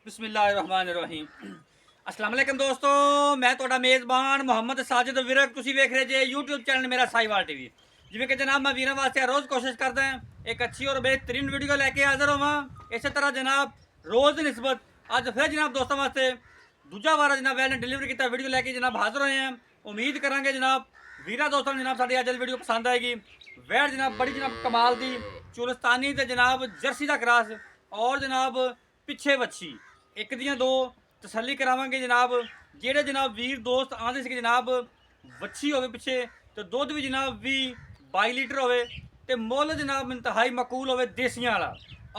बिस्मिल्लाहिर्रहमानिर्रहीम। अस्सलाम वालेकुम दोस्तों, मैं ਤੁਹਾਡਾ ਮੇਜ਼ਬਾਨ ਮੁਹੰਮਦ ਸਾजिद ਵਿਰਕ। ਤੁਸੀਂ ਵੇਖ ਰਹੇ ਜੇ YouTube ਚੈਨਲ ਮੇਰਾ ਸਾਈਵਾਲ ਟੀਵੀ। ਜਿਵੇਂ ਕਿ ਜਨਾਬ ਮੈਂ ਵੀਰਾਂ ਵਾਸਤੇ ਰੋਜ਼ ਕੋਸ਼ਿਸ਼ ਕਰਦਾ ਹਾਂ ਇੱਕ ਅੱਛੀ ਔਰ ਬਿਹਤਰੀਨ ਵੀਡੀਓ ਲੈ ਕੇ ਹਾਜ਼ਰ ਹੋਵਾਂ। ਇਸੇ ਤਰ੍ਹਾਂ ਜਨਾਬ ਰੋਜ਼ ਦੀ ਨਿਸਬਤ ਅੱਜ ਫਿਰ ਜਨਾਬ ਦੋਸਤਾਂ ਵਾਸਤੇ ਦੂਜਾ ਵਾਰ ਜਨਾਬ ਵੈਲ ਨੇ ਡਿਲੀਵਰੀ ਕੀਤਾ ਵੀਡੀਓ ਲੈ ਕੇ ਜਨਾਬ ਹਾਜ਼ਰ ਹੋਏ ਹਾਂ। ਉਮੀਦ ਕਰਾਂਗੇ ਜਨਾਬ ਵੀਰਾਂ ਦੋਸਤਾਂ ਨੂੰ ਜਨਾਬ ਸਾਡੀ ਅੱਜ ਦੀ ਵੀਡੀਓ ਪਸੰਦ ਆਏਗੀ। ਵੈਲ ਜਨਾਬ ਬੜੀ ਜਨਾਬ ਕਮਾਲ ਦੀ ਚੁਲਸਤਾਨੀ ਤੇ ਜਨਾਬ ਜਰਸੀ ਦਾ ਕਰਾਸ ਔਰ ਜਨਾਬ ਪਿੱਛੇ ਵੱਛੀ एक दियाँ दो तसल्ली करावांगे जनाब। जेड़े जनाब वीर दोस्त आते थे जनाब वच्छी होवे पिछे तो दुध भी जनाब भी 22 लीटर होवे ते मुल जनाब इंतहाई मकूल होवे देसियां वाला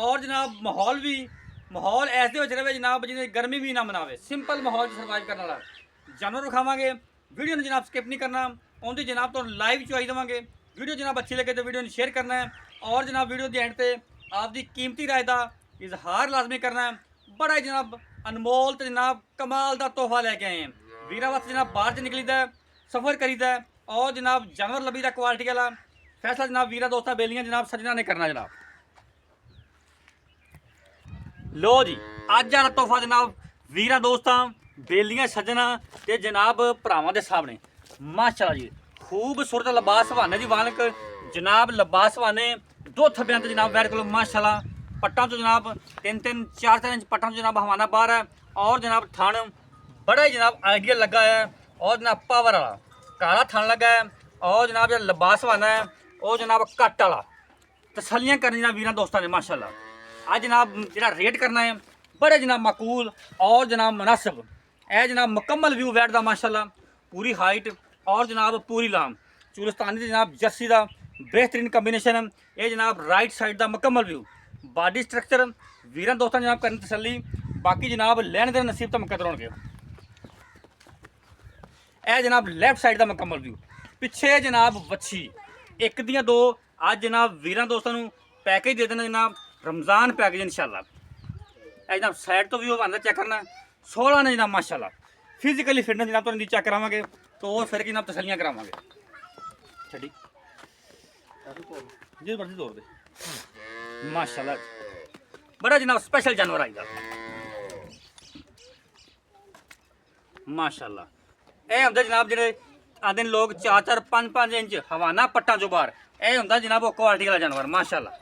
और जनाब माहौल ऐसे हो रहे जनाब जिन्हें गर्मी भी ना मनावे सिंपल माहौल सर्वाइव करने वाला जानवर विखावांगे। वीडियो ने जनाब स्किप नहीं करना उनकी जनाब तो लाइव चुआई देवांगे। वीडियो जनाब अच्छी लगे तो वीडियो ने शेयर करना है और जनाब वीडियो के एंड पे आपकी कीमती राय का इजहार लाजमी करना है। बड़ा ही जनाब अनमोल तो जनाब कमाल का तोहफा लैके आए हैं वीर वास्ते। जनाब बाहर से निकलीदा सफ़र करीदा और जनाब जानवर लभीदा क्वालिटी वाला फैसला जनाब वीरा दोस्तां बेलियां जनाब सजना ने करना जनाब। लो जी अज वाला तोहफा जनाब वीरा दोस्तां बेलियां सजना ते जनाब भरावां दे सामने माशाअल्लाह जी खूबसूरत लिबास हवाने दी वानक जनाब लिबास हवाने दो थब्बियां ते जनाब वैर कोल माशाअल्लाह पट्टा तो जनाब 3-3 4-4 इंच पट्टा तो जनाब हवाना बाहर है और जनाब थान बड़ा ही जनाब आइडियल लगा है और जनाब पावर वाला काला थान लगा है और जनाब जो लिबास हवाना है और जनाब कट वाला तसलियाँ करनी जनाब वीर दोस्तों ने माशाअल्लाह। आज जनाब जो रेट करना है बड़े जनाब मकूल और जनाब मुनासिब है जनाब मुकम्मल व्यू वैट का माशाअल्लाह पूरी हाइट और जनाब पूरी लाम चुलस्तानी जनाब जर्सी का बेहतरीन कंबीनेशन है। ये जनाब राइट साइड का मुकम्मल व्यू बॉडी स्ट्रक्चर वीर दोस्तों जनाब करनी तसली बाकी जनाब लैन देन नसीब तो मक्का दौड़े। यह जनाब लैफ्ट साइड का मुकम्मल व्यू पिछे जनाब वच्छी एक दियाँ दो अज जनाब वीर दोस्तों पैकेज दे देना जनाब रमज़ान पैकेज इंशाल्लाह। यह जनाब साइड तो व्यू आंदा चेक करना 16 ने जनाब माशाल्लाह फिजिकली फिटनेस जनाब तो चेक करावांगे तो फिर जनाब तसलियाँ करावांगे छड़ी जी मर्जी दौड़ दे माशाल्लाह बड़ा जनाब स्पेशल जानवर आएगा माशाल्लाह। यह होंगे जनाब जो आते लोग 4-4 5-5 इंच हवाना पट्टा चो बाहर यह होंगे जनाब वो क्वालिटी वाला जानवर माशाल्लाह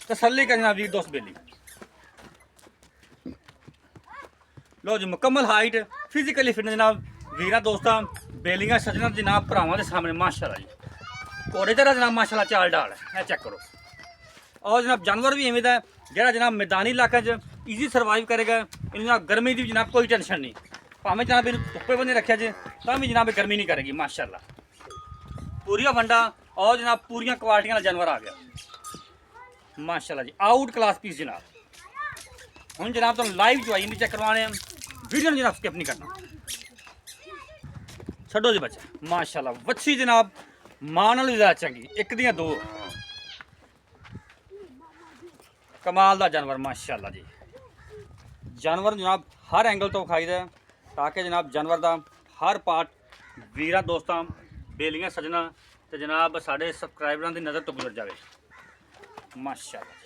तसल्ली का जनाब वीर दोस्त बेली। लो जी मुकम्मल हाइट फिजिकली फिटनेस जनाब वीर दोस्तों बेलियां सजना जनाब भरावां के सामने माशाल्लाह जी घोड़े तरह जनाब माशाल्लाह चाल डाल है चेक करो। और जनाब जानवर भी इवें दा जरा जनाब मैदानी इलाके ईजी सर्वाइव करेगा इन जनाब गर्मी की जनाब कोई टेंशन नहीं भावें जनाब इन धुप्पे बने रखा जे तो भी जनाब गर्मी नहीं करेगी माशाल्लाह पूरिया वंडा और जनाब पूरिया क्वालिटियां वाला जानवर आ गया माशाल्लाह जी आउट क्लास पीस जनाब। हम जनाब तो लाइव चुआई नहीं चेक करवाने वीडियो जनाब स्किप नहीं करना छो जी बच्चा माशाल्लाह वच्छी जनाब मां नाल ज़्यादा चंगी एक दियां दो कमाल का जानवर माशाल्लाह जी। जानवर जनाब हर एंगल तो खाईदा ताकि जनाब जानवर का हर पार्ट वीर दोस्तों बेलियां सजना तो जनाब साढ़े सबसक्राइबरां की नज़र तो गुजर जाए माशाल्लाह।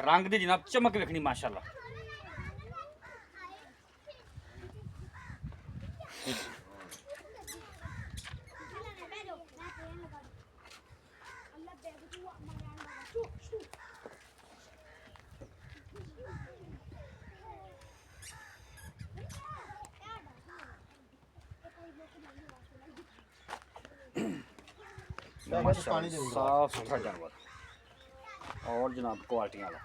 रंग की जनाब चमक वेखनी माशाल्लाह। साफ सुथरा जानवर और जनाब क्वालिटी वाला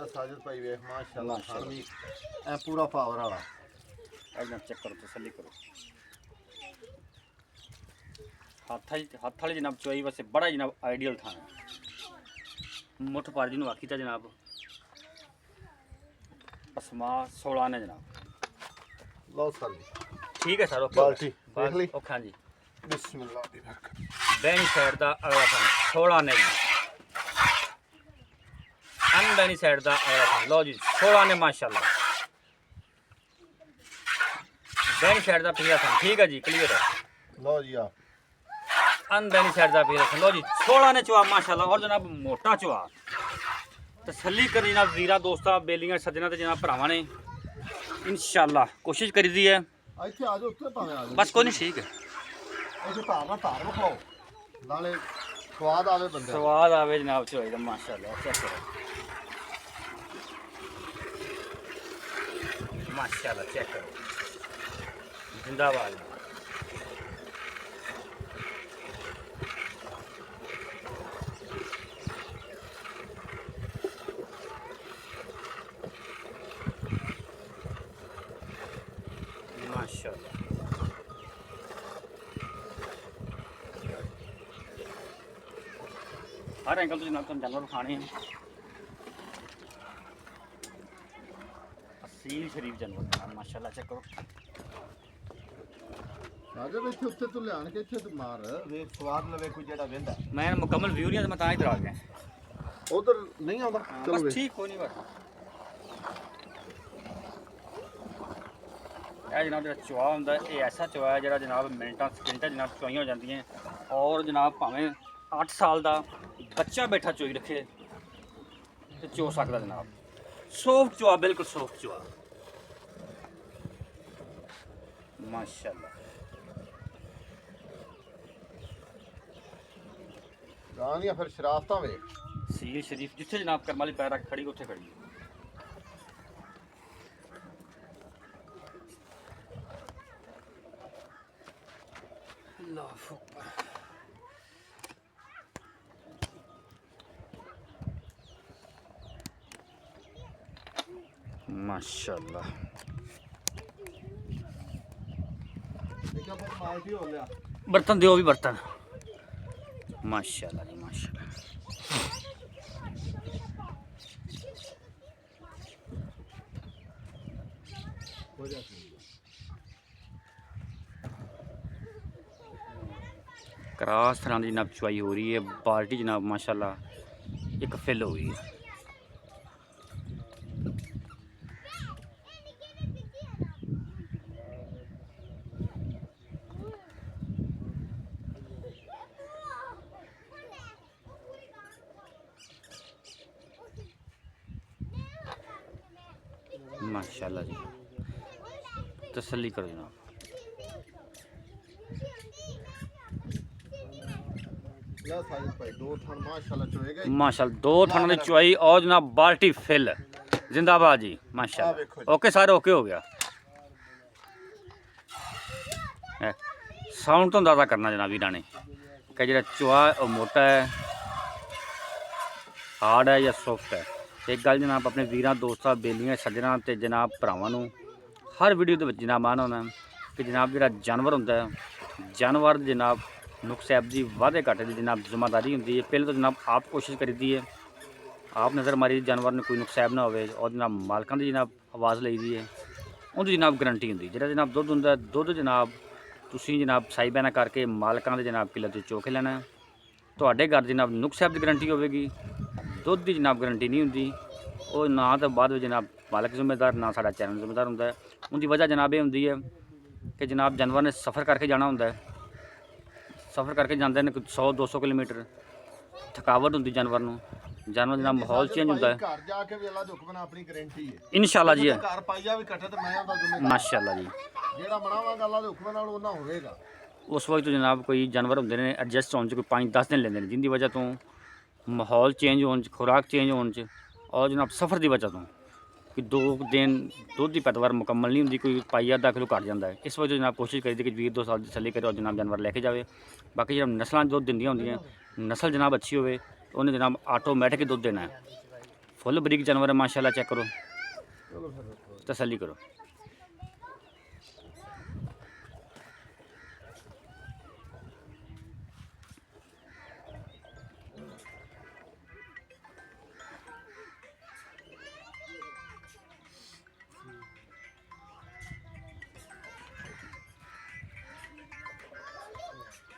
साजिद भाई वेख माशाल्लाह पूरा पावर वाला एकदम चेक करो तसल्ली करो हाथ वाली जनाब चुआई वैसे बड़ा जनाब आइडियल था मुठ पार जी आखी था जनाब पसमा 16 ने जनाब लो सर ठीक है सर ओके बाल्टी देख ली ओके हाँ जी बिस्मिल्लाह। बैनी साइड का अगला थन 16 ने जी, अनबैनी साइड का अगला थन लो जी 16 ने माशाल्लाह। बैनी साइड का पिछला थन ठीक है जी, क्लियर है। लो जी आ अनबैनी साइड का पिछला थन लो जी 16 ने चुआ माशाल्लाह। और जनाब मोटा चुआ तसल्ली कर जनाब वीरा दोस्ता बेलियां सज्जना ते जनाब भरावां ने इंशाल्लाह कोशिश करी दी है। ਇੱਥੇ ਆ ਜਾਓ ਉੱਥੇ ਭਾਵੇਂ ਆ ਜਾਓ बस कोई नहीं ठीक है। ਇੱਥੇ ਧਾਰ ਨਾਲ ਧਾਰ ਵਿਖਾਓ ਨਾਲੇ ਸਵਾਦ ਆਵੇ ਬੰਦੇ ਨੂੰ। स्वाद आवे जनाब चुआई का माशाल्लाह। चेक करो माशाल्लाह, चेक करो जिंदाबाद। माशाल्लाह हर एंगल तो जनाब तुम जानवर खाने हैं। असील शरीफ जानवर जनाब माशाल्लाह। चेक करो ਰਾਜਾ ਵੀ ਇੱਥੇ ਉੱਥੇ ਤੋਂ ਲਿਆਣ ਕੇ ਇੱਥੇ ਤੇ ਮਾਰ ਵੇਖ ਸਵਾਦ ਲਵੇ ਕੋਈ ਜਿਹੜਾ ਵੇਂਦਾ मैं मुकम्मल व्यू नहीं है तो मैं इधर आ गया। ਉਧਰ ਨਹੀਂ ਆਉਂਦਾ ਚਲੋ बस ਵੇਖ ठीक हो नहीं बस ਇਹ ਜਨਾਬ ਜਿਹੜਾ ਚੁਆ ਹੁੰਦਾ ਇਹ ਐਸਾ ਚੁਆ ਹੈ ਜਿਹੜਾ ਜਨਾਬ ਮਿੰਟਾਂ ਸਕਿੰਟਾਂ ਜਨਾਬ ਚੁਆਈਆਂ ਹੋ ਜਾਂਦੀਆਂ ਔਰ ਜਨਾਬ ਭਾਵੇਂ 8 ਸਾਲ ਦਾ ਬੱਚਾ ਬੈਠਾ ਚੋਈ ਰੱਖੇ ਤੇ ਚੋ ਸਕਦਾ ਜਨਾਬ। ਸੌਫਟ ਚੁਆ, ਬਿਲਕੁਲ ਸੌਫਟ ਚੁਆ ਮਾਸ਼ਾਅੱਲਾ। ਗਾਂ ਦੀਆਂ ਫਿਰ ਸ਼ਰਾਫਤਾਂ ਵੇਖ ਸੀਲ ਸ਼ਰੀਫ ਜਿੱਥੇ ਜਨਾਬ ਕਰਮ ਵਾਲੀ ਪੈਰ ਰੱਖ ਖੜੀ ਉੱਥੇ ਖੜੀ ਹੈ। अल्लाह अकबर। माशाल्लाह ਦੇਖਿਆ ਫਿਰ ਮਾਲਟੀ ਹੋ ਲਿਆ बर्तन दो भी बर्तन माशाल्लाह जी माशाल्लाह। ਹੋ ਜਾ क्रॉस तरह की जनाब चुवाई हो रही है। बाल्टी जनाब माशाल्लाह एक फिल हो गई है। माशाल्लाह जी तसल्ली करो जनाब। ਲੈ ਸਾਈਜ਼ ਭਾਈ ਦੋ ਥਣ ਮਾਸ਼ਾਅੱਲਾ ਚੋਏਗਾ माशाल्लाह दो थानों की चुवाई और जनाब बाल्टी फिल जिंदाबाद जी माशाल्लाह। ओके सारे ओके हो गया। साउंड तो अंदाजा करना जनाब वीरा ने कि जो चुआ वो मोटा है, हार्ड है या सॉफ्ट है। एक गल जनाब अपने वीरां दोस्तां बेलियां सज्जनां ते जनाब भरावां नूं हर वीडियो दे विच जनाब मान होना कि जनाब जिहड़ा जानवर हुंदा है जानवर जनाब नुकसैब की वादे घाटे की जनाब जिम्मेदारी होंगी है। पहले तो जनाब आप कोशिश करी दी है आप नज़र मारी जानवर ने कोई नुकसैब ना हो और जनाब मालकां की जनाब आवाज़ ली दी है उनकी जनाब गारंटी होंगी। जो जनाब दुध होंदा दुध जनाब तुसीं जनाब साई बैना करके मालकां दे जनाब किले तो चोके लेना तुहाडे घर जनाब नुकसैब की गारंटी होगी। दुध की जनाब गारंटी नहीं होंगी वो ना तो बाद जनाब मालक जिम्मेदार ना साडा चैनल जिम्मेदार होंदा है। उनकी वजह जनाब ये होंदी है कि जनाब जानवर ने सफ़र करके जाना होंदा है। सफ़र करके जाते हैं 100-200 किलोमीटर थकावट होंगी जानवर नूं। जानवर जनाब माहौल चेंज होता है। घर जाके भी अल्लाह दे हुक्म नाल अपनी गारंटी है इंशाल्लाह जी घर पाइया भी कट्ठे ते मैं ਉਹਦਾ ਜ਼ਿੰਮੇਵਾਰ माशाल्लाह जी। ਜਿਹੜਾ ਬਣਾਵਾਂਗਾ ਅੱਲਾਹ ਦੇ ਹੁਕਮ ਨਾਲ ਉਹਨਾਂ ਹੋਵੇਗਾ। उस वक्त तो जनाब कोई जानवर होंगे ने एडजस्ट होने कोई 5-10 दिन लेंगे जिनकी वजह तो माहौल चेंज होने खुराक चेंज होने और जनाब सफ़र की वजह तो कि 2 दिन दुध की पैदावार मुकम्मल नहीं होंगी कोई पाई आधा किलो घट जाता है। इस वजह जनाब कोशिश करी थी कि 2 साल की तसल्ली करे और जनाब जानवर लेके जाए। बाकी जब नस्लों दुध दिंदियां होंदियां नस्ल जनाब अच्छी होवे तो उन्हें जनाब ऑटोमैटिक दुध देना है। फुल बरीक जानवर है माशाल्लाह। चेक करो तसल्ली करो।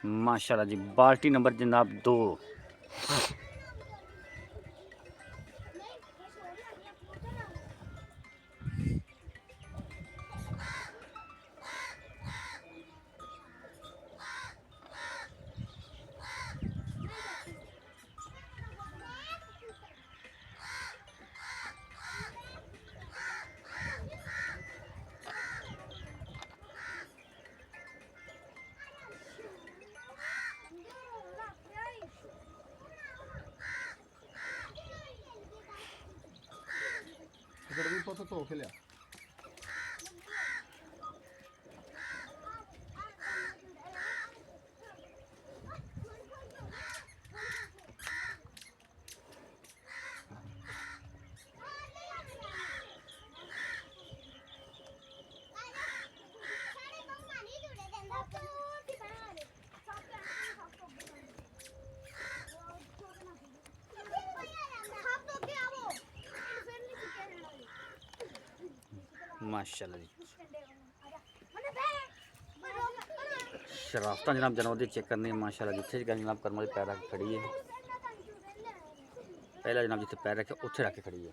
माशाल्लाह जी। बाल्टी नंबर जनाब 2। गड़वी पुत धो के लिया। माशाल्लाह जी। शराफत जनाब जानवर की चेक करनी माशाल्लाह। जिथे जनाब करम वाली पैर रख के खड़ी है। पहला जनाब जिथे पैर रखे उत्थे रख के खड़ी है।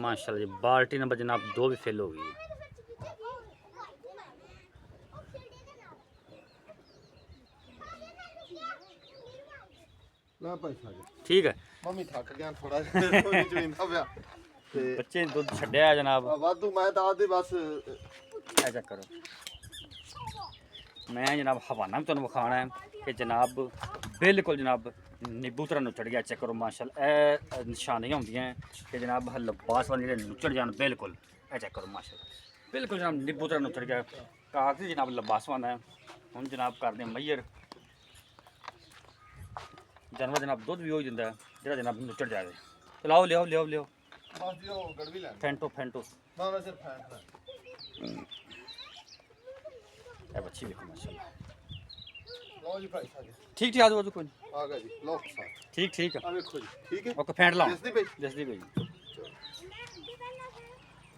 माशाल्लाह जी। बाल्टी नंबर जनाब 2 भी फेल हो गई है। ना पैसा जी ठीक है। मम्मी थक गया थोड़ा जिहा चवींदा पिया ते बच्चे ने दुध छड्या जनाब। वाधू मैं तो आदि बस क्या चेक करो। मैं जनाब हवाना भी तुहानू विखाना है कि जनाब बिल्कुल जनाब नीबूतरा नुचड़ गया। चेक करो माशाल्लाह। ए निशानियां होंदियां कि जनाब लबास वाले जेह्ड़े नुचड़ जान बिल्कुल। ए चेक करो माशाल्लाह। बिल्कुल जनाब नीबूतरा नुचड़ गया। कागजी जनाब लबासवान है। हुण जनाब करदे मैयर जानवर जनाब दुध भी हो दिंदा है जेह्ड़ा जनाब नुचड़ जाए। चलाओ लियाओ लियाओ लियाओ। बस जी ओ गड़वी लैनी फेंटो फेंटो। ना मैं सिर्फ फैंटना ए बच्ची देखो माशाल्लाह। लो जी पैसा जी ठीक ठीक आजू आजू कोई नहीं। आ गया जी लो साथ ठीक ठीक आ देखो जी ठीक है ओके फेंट लाओ। दिसदी पई जसदी भाई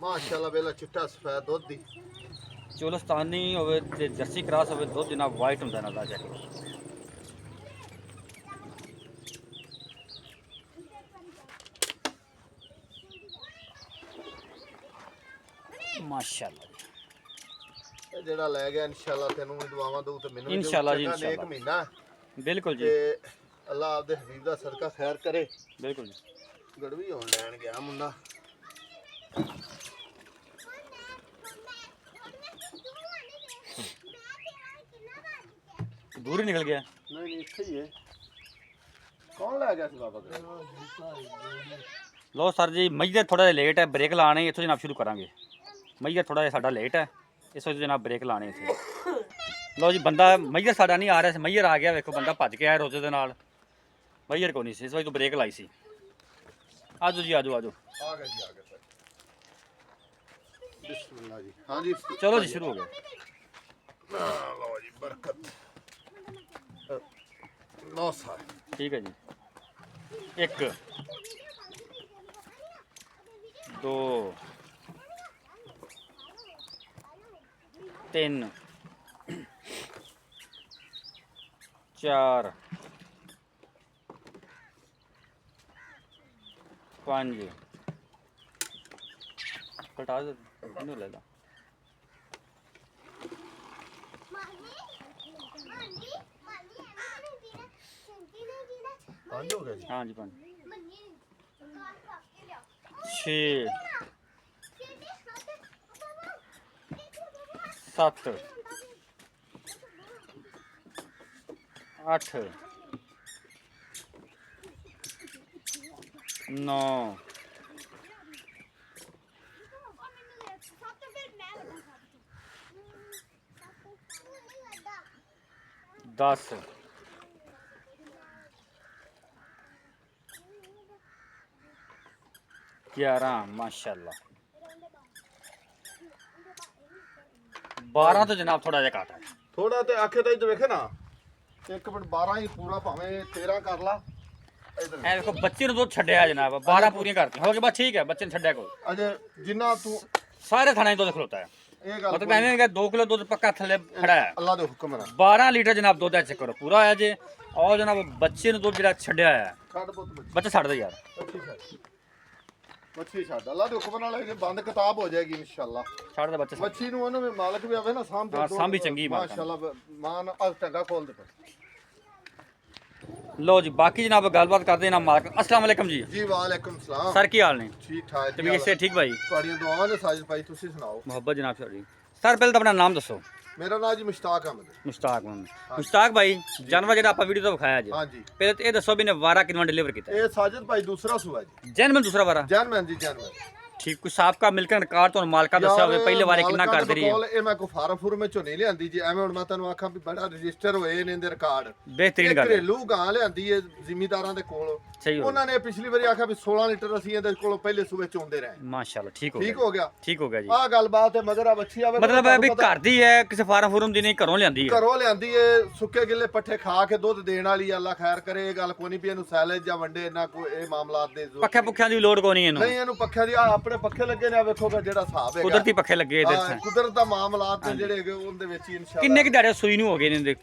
माशाल्लाह बेला चिट्टा सफेद दुध दी चोलस्तानी होवे ते जर्सी क्रॉस होवे दुध जनाब वाइट हुंदा ना चेक करो। माशाल्लाह ਇਹ ਜਿਹੜਾ ਲੈ ਗਿਆ ਇਨਸ਼ਾਅੱਲਾ ਤੈਨੂੰ ਵੀ ਦੁਆਵਾਂ ਦਊ ਤੇ ਮੈਨੂੰ ਵੀ इंशाल्लाह जी ਨੇਕ इंशाल्लाह। ਮਹੀਨਾ बिल्कुल जी ਤੇ ਅੱਲਾਹ ਆਪਦੇ ਹਬੀਬ ਦਾ ਸਦਕਾ ਖੈਰ ਕਰੇ बिल्कुल जी। ਗੜਵੀ ਹੋਣ ਲੈਣ ਗਿਆ ਮੁੰਡਾ दूर ही निकल गया। ਨਹੀਂ ਨਹੀਂ ਇੱਥੇ ਹੀ ਹੈ ਕੌਣ ਲੈ ਗਿਆ ਸੀ ਬਾਬਾ ਕੋਲ लो सर जी मैयर थोड़ा जिहा लेट है ब्रेक लाने इत्थों जनाब शुरू करांगे। मैयर थोड़ा जिहा साडा लेट है इस वजह जनाब ब्रेक लाने इत्थे। लो जी बंदा मैयर साडा नहीं आ रहा सी मैयर आ गया वेखो बंदा भज के आया रोजे दे नाल मैयर को नहीं सी इस वजह तो ब्रेक लाई सी। आजो जी आजो आजो आ गया सर बिस्मिल्लाह जी हाँ जी चलो जी शुरू हो गया। लो जी बरकत लो साल ठीक है जी। 1 2 3 4 5 कटा दे नहीं ले ला। पाँच हो गया जी हाँ जी 5 6 7 8 9 10 11 माशाल्लाह 12 तो जनाब थोड़ा जिहा घट है। थोड़ा ते आखे ताई तो वेखे ना ਇੱਕ ਮਿੰਟ 12 ਹੀ ਪੂਰਾ ਭਾਵੇਂ 13 ਕਰ ਲਾ ਇਧਰ ਇਹ ਵੇਖੋ ਬੱਚੇ ਨੂੰ ਦੁੱਧ ਛੱਡਿਆ ਜਨਾਬ 12 ਪੂਰੀਆਂ ਕਰਤੀ ਹੋ ਗਏ ਬਸ ਠੀਕ ਹੈ ਬੱਚੇ ਨੂੰ ਛੱਡਿਆ ਕੋਈ ਅਜੇ ਜਿੰਨਾ ਤੂੰ ਸਾਰੇ ਥਾਣੇ ਦੁੱਧ ਖਲੋਤਾ ਹੈ ਇਹ ਗੱਲ ਮਤਲਬ ਐਵੇਂ ਕਿ 2 ਕਿਲੋ ਦੁੱਧ ਪੱਕਾ ਥੱਲੇ ਖੜਾ ਹੈ ਅੱਲਾ ਦੇ ਹੁਕਮ ਨਾਲ 12 ਲੀਟਰ ਜਨਾਬ ਦੁੱਧ ਚੈੱਕ ਕਰੋ ਪੂਰਾ ਆਇਆ ਜੇ ਔਰ ਜਨਾਬ ਬੱਚੇ ਨੂੰ ਦੁੱਧ ਜਿਹੜਾ ਛੱਡਿਆ ਹੈ ਛੱਡ ਪੁੱਤ ਬੱਚੀ ਬੱਚਾ ਛੱਡ ਦੇ ਯਾਰ ਮੱਛੀ ਛੱਡ ਅੱਲਾ ਦੇ ਹੁਕਮ ਨਾਲ ਇਹ ਬੰਦ ਕਿਤਾਬ ਹੋ ਜਾਏਗੀ ਇਨਸ਼ਾਅੱਲਾ ਛੱਡ ਦੇ ਬੱਚੇ ਮੱਛੀ ਨੂੰ ਉਹਨੂੰ ਵੀ ਮਾਲਕ ਵੀ ਆਵੇ ਨਾ ਸਾਂਭੇ ਹਾਂ, ਸਾਂਭੀ ਚੰਗੀ ਮਾਲਕ ਮਾਸ਼ਾਅੱਲਾ ਮਾਨ ਆ ਟੰਗਾ ਖੋਲ ਦੇ ਲੋ ਜੀ ਬਾਕੀ ਜਨਾਬ ਗੱਲਬਾਤ ਕਰਦੇ ਨਾ ਮਾਲਕ अस्सलाम वालेकुम जी ਜੀ ਵਾਲੇਕੁਮ ਸਲਾਮ सर की हाल ने ਠੀਕ ਠਾਕ ਜੀ तबीयत से ठीक भाई ਤੁਹਾਡੀਆਂ ਦੁਆਵਾਂ ਨੇ ਸਾਜਿਦ ਭਾਈ ਤੁਸੀਂ ਸੁਣਾਓ मोहब्बत जनाब सर जी सर पहले तो अपना नाम दसो ਮੇਰਾ ਨਾਮ ਜੀ ਮੁਸ਼ਤਾਕ ਅਹਿਮਦ मुश्ताक भाई जानवर ਜਿਹੜਾ ਆਪਾਂ ਵੀਡੀਓ ਤੋਂ ਵਿਖਾਇਆ ਜੀ ਹਾਂਜੀ ਪਹਿਲੇ ਤੇ ਇਹ ਦੱਸੋ ਵੀ ਨੇ ਵਾਰਾ ਕਿੰਨਾ ਡਿਲੀਵਰ ਕੀਤਾ ਇਹ ਸਾਜਿਦ ਭਾਈ ਦੂਸਰਾ ਸੂਆ ਜੀ ਜੈਨਮਨ ਦੂਸਰਾ ਵਾਰਾ ਜੈਨਮੈਨ ਜੀ ਜੈਨਮੈਨ ਠੀਕ ਕੋਈ ਸਾਬਕਾ ਮਿਲਕਰ ਰਿਕਾਰਡ ਤੁਹਾਨੂੰ ਮਾਲਕਾ ਦੱਸਿਆ ਹੋਵੇ ਪਹਿਲੇ ਵਾਰੇ ਕਿੰਨਾ ਕਰਦੇ ਰਹੀ ਹੈ ਇਹ ਮੈਂ ਕੋ ਫਾਰਮ ਵਿੱਚੋਂ ਨਹੀਂ ਲਿਆਂਦੀ ਜੀ ਐਵੇਂ ਹੁਣ ਮੈਂ ਤੁਹਾਨੂੰ ਆਖਾਂ ਵੀ ਬੜਾ ਰਜਿਸਟਰ ਹੋਏ ਨੇ ਇਹਦੇ ਰਿਕਾਰਡ ਬਿਹਤਰੀਨ ਗੱਲ ਹੈ ਘਰੇਲੂ ਗਾਂ ਲਿਆਂਦੀ ਹੈ ਜ਼ਿਮੀਦਾਰਾਂ ਦੇ ਕੋਲ ਸਹੀ ਹੋ ਉਹਨਾਂ ਨੇ ਪਿਛਲੀ ਵਾਰੀ ਆਖਿਆ ਵੀ 16 ਲੀਟਰ ਅਸੀਂ ਇਹਦੇ ਕੋਲੋਂ ਪਹਿਲੇ ਸੂਬੇ ਚੋਂਦੇ ਰਹੇ ਮਾਸ਼ਾਅੱਲਾ ਠੀਕ ਹੋ ਠੀਕ ਗਿਆ ਹੋ ਗਿਆ ਠੀਕ ਹੋ ਗਿਆ ਜੀ ਆਹ ਗੱਲਬਾਤ ਹੈ ਮਗਰ ਆ ਬੱਚੀ ਆਵੇ ਮਤਲਬ ਹੈ ਵੀ ਘਰ ਦੀ ਹੈ ਕਿਸੇ ਫਾਰਮ ਦੀ ਨਹੀਂ ਘਰੋਂ ਲਿਆਂਦੀ ਹੈ ਘਰੋਂ ਲਿਆਂਦੀ ਏ ਸੁੱਕੇ ਗਿੱਲੇ ਪੱਠੇ ਖਾ ਕੇ ਦੁੱਧ ਦੇਣ ਵਾਲੀ ਅੱਲਾ ਖੈਰ ਕਰੇ ਇਹ ਗੱਲ ਕੋਈ ਨਹੀਂ ਵੀ ਇਹਨੂੰ ਸੈਲੇਜ ਜਾਂ ਵੰਡੇ ਇਹਨਾਂ ਕੋਈ ਇਹ ਮਾਮਲਾਤ ਦੇ ਜ਼ਰੂਰਤ ਪੱਖੇ ਪੁੱਖਿਆਂ ਦੀ ਲੋੜ ਕੋਈ ਨਹੀਂ ਇਹਨੂੰ ਨਹੀਂ ਇਹਨੂੰ ਪੱਖਿਆਂ ਦੀ ਆਹ ਆਪਣੇ ਪੱਖੇ ਲੱਗੇ ਨੇ ਆ ਵੇਖੋ ਕਿ ਜਿਹੜਾ ਹਿਸਾਬ ਹੈਗਾ ਕੁਦਰਤੀ ਪੱਖੇ ਲੱਗੇ ਇਹਦੇ ਹਾਂ, ਚ ਕੁਦਰਤ ਦਾ ਮਾਮਲਾਤ ਨੇ ਜਿਹੜੇ ਹੈਗੇ ਉਹਦੇ ਵਿੱਚ ਹੀ ਇਨਸ਼ਾਅੱਲਾ ਕਿੰਨੇ ਕਿ ਦਿਹਾੜੇ ਸੂਈ ਨੂੰ ਹੋ ਗਏ ਨੇ ਇਹਦੇ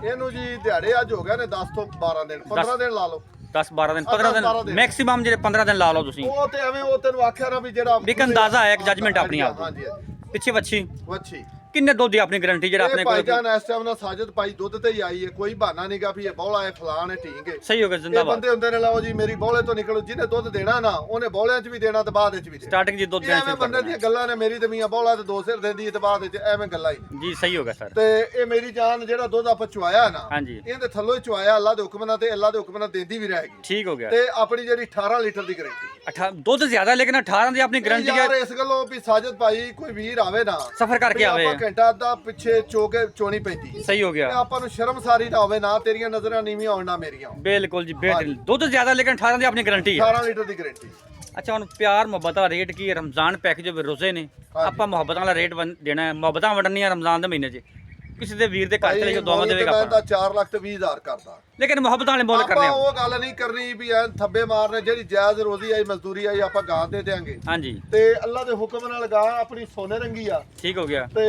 ਇਹਨੂੰ ਜੀ ਦਿਹਾੜੇ ਅੱਜ ਹੋ ਗਏ ਨੇ 10 ਤੋਂ 12 ਦਿਨ 15 ਦਿਨ ਲਾ ਲਓ 10 12 ਦਿਨ 15 12 ਦਿਨ ਦਿਨ। ਮੈਕਸਿਮਮ ਜਿਹੜੇ 15 ਦਿਨ ਲਾ ਲਓ ਤੁਸੀਂ ਉਹ ਤੇ ਐਵੇਂ ਉਹ ਤੈਨੂੰ ਆਖਿਆ ਨਾ ਵੀ ਜਿਹੜਾ ਵੀ ਇੱਕ ਅੰਦਾਜ਼ਾ ਹੈ, ਇੱਕ judgment ਆਪਣੀ ਆਪ ਦੀ। ਹਾਂਜੀ ਹਾਂਜੀ ਪਿੱਛੇ ਵੱਛੀ ਵੱਛੀ ਕਿੰਨੇ ਦੁੱਧ ਦੀ ਆਪਣੀ ਗਾਰੰਟੀ ਜਿਹੜਾ ਆਪਣੇ ਇਹ ਕੋਲ ਭਾਈਜਾਨ ਇਸ ਟਾਈਮ ਨਾਲ ਸਾਜਦ ਭਾਈ ਦੁੱਧ ਤੇ ਹੀ ਆਈ ਹੈ ਕੋਈ ਬਹਾਨਾ ਨਹੀਂਗਾ ਵੀ ਇਹ ਬੌਲਾ ਹੈ ਫਲਾਣ ਹੈ ਠੀਕ ਹੈ ਸਹੀ ਹੋ ਗਿਆ ਇਹ ਜ਼ਿੰਦਾਬਾਦ ਬੰਦੇ ਹੁੰਦੇ ਨੇ ਲਓ ਜੀ ਮੇਰੀ ਬੌਲੇ ਤੋਂ ਨਿਕਲੋ ਜਿਹਨੇ ਦੁੱਧ ਦੇਣਾ ਨਾ ਉਹਨੇ ਬੌਲਿਆਂ 'ਚ ਵੀ ਦੇਣਾ ਤੇ ਬਾਅਦ ਵਿੱਚ ਵੀ ਦੇਣਾ ਸਟਾਰਟਿੰਗ ਜੀ ਦੁੱਧ ਇਹ ਦੇਣਾ ਐਵੇਂ ਸ਼ੁਰੂ ਬੰਦੇ ਕਰ ਦੀਆਂ ਗੱਲਾਂ ਨੇ ਮੇਰੀ ਤੇ ਮੀਆਂ ਬੌਲਾ ਤੇ ਦੋ ਸਿਰ ਦਿੰਦੀ ਹੈ ਤੇ ਬਾਅਦ ਵਿੱਚ ਐਵੇਂ ਗੱਲਾਂ ਹੀ ਜੀ ਸਹੀ ਹੋ ਗਿਆ ਸਰ ਤੇ ਇਹ ਮੇਰੀ ਜਾਨ ਜਿਹੜਾ ਦੁੱਧ ਆਪਾਂ ਚੁਆਇਆ ਨਾ ਹਾਂਜੀ ਇਹਦੇ ਥੱਲੋਂ ਹੀ ਚੁਆਇਆ ਅੱਲਾ ਦੇ ਹੁਕਮ ਨਾਲ ਤੇ ਅੱਲਾ ਦੇ ਹੁਕਮ ਨਾਲ ਦਿੰਦੀ ਵੀ ਰਹੇਗੀ ਠੀਕ ਹੋ ਗਿਆ ਤੇ ਆਪਣੀ ਜਿਹੜੀ 18 ਲੀਟਰ ਦੀ ਗਰੰਟੀ ਦੁੱਧ ਜ਼ਿਆਦਾ ਲੇਕਿਨ 18 ਦੀ ਆਪਣੀ ਗਾਰੰਟੀ ਯਾਰ ਹੈ ਇਸ ਗੱਲੋਂ ਵੀ ਸਾਜਦ ਭਾਈ ਕੋਈ ਵੀਰ ਆਵੇ ਨਾ ਸਫਰ ਕਰਕੇ ਵੀ ਆਵੇ ਆਪਾਂ ਘੰਟਾ ਅੱਧਾ ਪਿੱਛੇ ਚੋਕੇ ਚੋਣੀ ਪੈਂਦੀ ਹੈ ਸਹੀ ਹੋ ਤੇ ਗਿਆ ਆਪਾਂ ਨੂੰ ਸ਼ਰਮਸਾਰੀ ਨਾ ਹੋਵੇ ਨਾ ਤੇਰੀਆਂ ਨਜ਼ਰਾਂ ਨੀਵੀਆਂ ਹੋਣ ਨਾ ਮੇਰੀਆਂ ਹੋਣ। ਬਿਲਕੁਲ ਜੀ ਬਿਹਤਰੀਨ ਦੁੱਧ ਜ਼ਿਆਦਾ ਲੇਕਿਨ 18 ਦੀ ਆਪਣੀ ਗਾਰੰਟੀ ਹੈ 18 ਲੀਟਰ ਦੀ ਗਰੰਟੀ ਅੱਛਾ ਹੁਣ ਪਿਆਰ ਮੁਹੱਬਤ ਦਾ ਰੇਟ ਕੀ ਹੈ ਰਮਜ਼ਾਨ ਪੈਕੇਜ ਰੋਜ਼ੇ ਨੇ ਆਪਾਂ ਮੁਹੱਬਤਾਂ ਵਾਲਾ ਰੇਟ ਦੇਣਾ ਹੈ ਮੁਹੱਬਤਾਂ ਵੰਡਣੀਆਂ ਰਮਜ਼ਾਨ ਦੇ ਮਹੀਨੇ 'ਚ ਕਿਸੇ ਦੇ ਵੀਰ ਦੇ ਘਰ ਚਲੇ ਜਾਓ ਦੁਆਵਾਂ ਦੇਵੇਗਾ ਮੈਂ ਆਪਾਂ ਤਾਂ 4 ਲੱਖ ਤੇ 20,000 ਕਰਦਾ ਲੇਕਿਨ ਮੁਹੱਬਤਾਂ ਵਾਲੇ ਮੁੱਲ ਕਰਨੇ ਆਪਾਂ ਆ ਉਹ ਗੱਲ ਨਹੀਂ ਕਰਨੀ ਵੀ ਐ ਥੱਬੇ ਮਾਰਨੇ ਜਿਹੜੀ ਜਾਇਜ਼ ਰੋਜ਼ੀ ਆਈ ਮਜ਼ਦੂਰੀ ਆਈ ਆਪਾਂ ਗਾਂ ਦੇ ਦੇਾਂਗੇ ਹਾਂਜੀ ਤੇ ਅੱਲਾ ਦੇ ਹੁਕਮ ਨਾਲ ਗਾਂ ਆਪਣੀ ਸੋਨੇ ਰੰਗੀ ਆ ਠੀਕ ਹੋ ਗਿਆ ਤੇ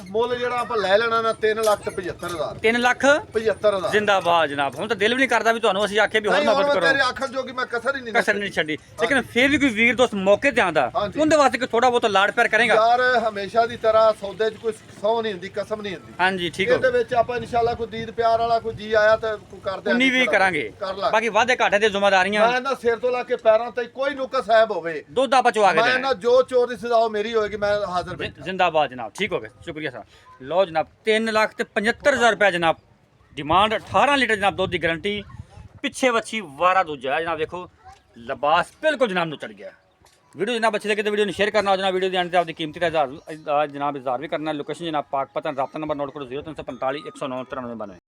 ਮੁੱਲ ਜਿਹੜਾ ਆਪਾਂ ਲੈ ਲੈਣਾ ਨਾ 3 ਲੱਖ ਤੇ 75,000 3 ਲੱਖ 75,000 ਜਿੰਦਾਬਾਦ ਜਨਾਬ ਹੁਣ ਤਾਂ ਦਿਲ ਵੀ ਨਹੀਂ ਕਰਦਾ ਵੀ ਤੁਹਾਨੂੰ ਅਸੀਂ ਆਖੇ ਵੀ ਹੋਰ ਨਹੀਂ ਮੁਹੱਬਤ ਹੁਣ ਕਰੋ ਤੇਰੇ ਆਖਣ ਜੋਗੀ ਮੈਂ ਕਸਰ ਹੀ ਨਹੀਂ ਕਸਰ ਨਹੀਂ ਛੱਡੀ ਲੇਕਿਨ ਫਿਰ ਵੀ ਕੋਈ ਵੀਰ ਦੋਸਤ ਮੌਕੇ ਤੇ ਆਂਦਾ ਹਾਂਜੀ। ਉਹਦੇ ਵਾਸਤੇ ਕੋਈ ਥੋੜਾ ਬਹੁਤ ਲਾੜ ਪਿਆਰ ਕਰੇਗਾ ਯਾਰ ਹਮੇਸ਼ਾ ਦੀ ਤਰ੍ਹਾਂ ਸੌਦੇ 'ਚ ਕੋਈ ਸੌ ਨਹੀਂ ਹੁੰਦੀ ਕਸਮ ਨਹੀਂ ਹੁੰਦੀ ਹਾਂਜੀ ਠੀਕ ਹੋ ਇਹਦੇ ਵਿੱਚ ਆਪਾਂ ਇਨਸ਼ਾਅੱਲਾ ਕੋਈ ਦੀਦ ਪਿਆਰ ਵਾਲਾ ਕੋਈ ਜੀ ਆਇਆ ਤਾਂ ਕੋਈ ਕਰਦੇ ਉਨੀ ਵੀ ਕਰਾਂਗੇ ਕਰ ਲਾ ਬਾਕੀ ਵਾਧੇ ਘਾਟੇ ਦੀ ਜ਼ਿੰਮੇਵਾਰੀਆਂ ਮੈਂ ਨਾ ਸਿਰ ਤੋਂ ਲਾ ਕੇ ਪੈਰਾਂ ਤੇ ਕੋਈ ਨੁਕਸ ਸਾਹਿਬ ਹੋਵੇ ਦੁੱਧ ਆਪਾਂ ਚਵਾ ਕੇ ਮੈਂ ਦੇਣਾ ਨਾ ਜੋ ਚੋਰ ਦੀ ਸਜ਼ਾ ਉਹ ਮੇਰੀ ਹੋਏਗੀ ਮੈਂ ਹਾਜ਼ਰ ਬੈਠਾ ਜਿੰਦਾਬਾਦ ਜਨਾਬ ਠੀਕ ਹੋ ਗਿਆ ਸ਼ੁਕਰੀਆ ਸਰ ਲਓ ਜਨਾਬ 3 ਲੱਖ ਤੇ 75,000 ਰੁਪਏ ਜਨਾਬ ਡਿਮਾਂਡ 18 ਲੀਟਰ ਜਨਾਬ ਦੁੱਧ ਦੀ ਗਾਰੰਟੀ ਪਿੱਛੇ ਵੱਛੀ ਵਾਰਾ ਦੂਜਾ ਹੈ ਜਨਾਬ ਦੇਖੋ ਲਿਬਾਸ ਬਿਲਕੁਲ ਜਨਾਬ ਨੂੰ ਚੜ ਗਿਆ ਵੀਡੀਓ ਜਨਾਬ ਅੱਛੀ ਲੱਗੇ ਤਾਂ ਵੀਡੀਓ ਨੂੰ ਸ਼ੇਅਰ ਕਰਨਾ ਜਨਾਬ ਵੀਡੀਓ ਦੇ ਅੰਤ ਤੇ ਆਪਦੀ ਕੀਮਤੀ ਦਾ ਜਨਾਬ ਇਜ਼ਹਾਰ ਵੀ ਕਰਨਾ ਲੋਕੇਸ਼ਨ ਜਨਾਬ ਪਾਕ ਪਤਨ ਰਾਬਤਾ ਨੰਬਰ ਨੋਟ ਕਰੋ 0345 109 9392